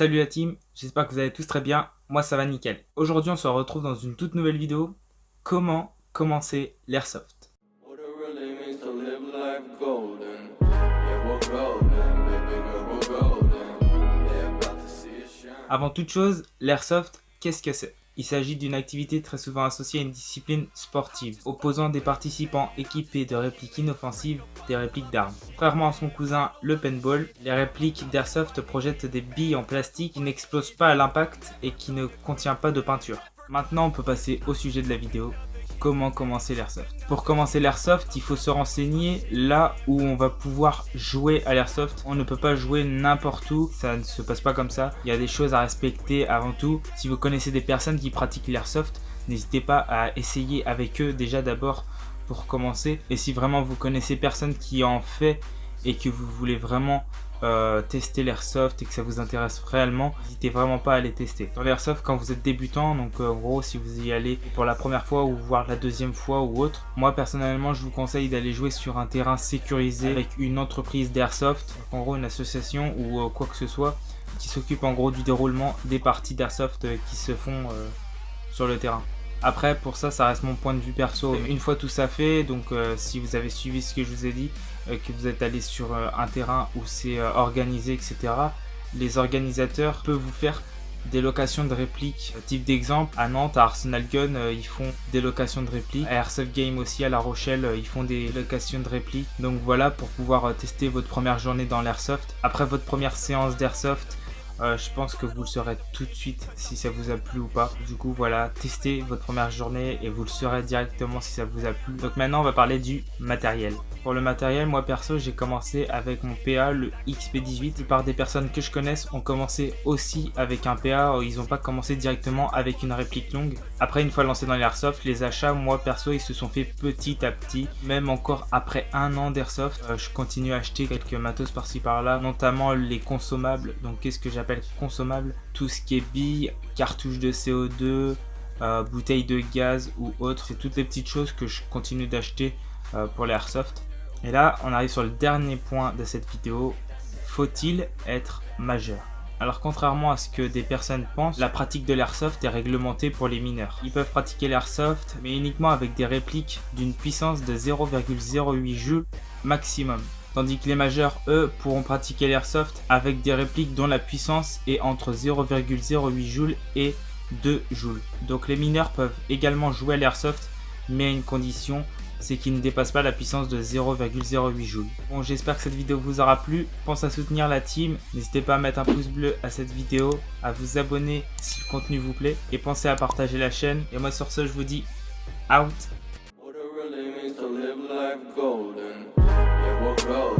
Salut la team, j'espère que vous allez tous très bien, moi ça va nickel. Aujourd'hui on se retrouve dans une toute nouvelle vidéo, comment commencer l'airsoft. Avant toute chose, l'airsoft, qu'est-ce que c'est? Il s'agit d'une activité très souvent associée à une discipline sportive, opposant des participants équipés de répliques inoffensives, des répliques d'armes. Contrairement à son cousin le paintball, les répliques d'airsoft projettent des billes en plastique qui n'explosent pas à l'impact et qui ne contient pas de peinture. Maintenant on peut passer au sujet de la vidéo. Comment commencer l'airsoft? Pour commencer l'airsoft, il faut se renseigner là où on va pouvoir jouer à l'airsoft. On ne peut pas jouer n'importe où, ça ne se passe pas comme ça. Il y a des choses à respecter avant tout. Si vous connaissez des personnes qui pratiquent l'airsoft, n'hésitez pas à essayer avec eux déjà d'abord pour commencer. Et si vraiment vous connaissez personne qui en fait et que vous voulez vraiment tester l'airsoft et que ça vous intéresse réellement, n'hésitez vraiment pas à aller tester. Dans l'airsoft, quand vous êtes débutant, donc en gros si vous y allez pour la première fois ou voire la deuxième fois ou autre, moi personnellement je vous conseille d'aller jouer sur un terrain sécurisé avec une entreprise d'airsoft, en gros une association ou quoi que ce soit qui s'occupe en gros du déroulement des parties d'airsoft qui se font sur le terrain. Après pour ça reste mon point de vue perso. Une fois tout ça fait, donc si vous avez suivi ce que je vous ai dit, que vous êtes allé sur un terrain où c'est organisé, etc. Les organisateurs peuvent vous faire des locations de répliques. Type d'exemple, à Nantes, à Arsenal Gun, ils font des locations de répliques. À Airsoft Game aussi, à La Rochelle, ils font des locations de répliques. Donc voilà, pour pouvoir tester votre première journée dans l'airsoft. Après votre première séance d'airsoft, je pense que vous le saurez tout de suite si ça vous a plu ou pas. Du coup voilà, testez votre première journée et vous le saurez directement si ça vous a plu. Donc maintenant on va parler du matériel. Pour le matériel, moi perso j'ai commencé avec mon PA, le XP18. La plupart des personnes que je connaisse ont commencé aussi avec un PA, ils n'ont pas commencé directement avec une réplique longue. Après une fois lancé dans l'airsoft, les achats, moi perso ils se sont fait petit à petit. Même encore après un an d'airsoft, je continue à acheter quelques matos par-ci par-là, notamment les consommables. Donc qu'est-ce que j'appelle consommables? Tout ce qui est billes, cartouches de CO2, bouteilles de gaz ou autres. C'est toutes les petites choses que je continue d'acheter pour l'airsoft. Et là on arrive sur le dernier point de cette vidéo. Faut-il être majeur? Alors contrairement à ce que des personnes pensent, la pratique de l'airsoft est réglementée pour les mineurs. Ils peuvent pratiquer l'airsoft mais uniquement avec des répliques d'une puissance de 0,08 joules maximum. Tandis que les majeurs, eux, pourront pratiquer l'airsoft avec des répliques dont la puissance est entre 0,08 joules et 2 joules. Donc les mineurs peuvent également jouer à l'airsoft, mais à une condition, c'est qu'ils ne dépassent pas la puissance de 0,08 joules. Bon, j'espère que cette vidéo vous aura plu. Pensez à soutenir la team. N'hésitez pas à mettre un pouce bleu à cette vidéo, à vous abonner si le contenu vous plaît, et pensez à partager la chaîne. Et moi sur ce, je vous dis out. What it really means to live life golden. Yeah, we'll go.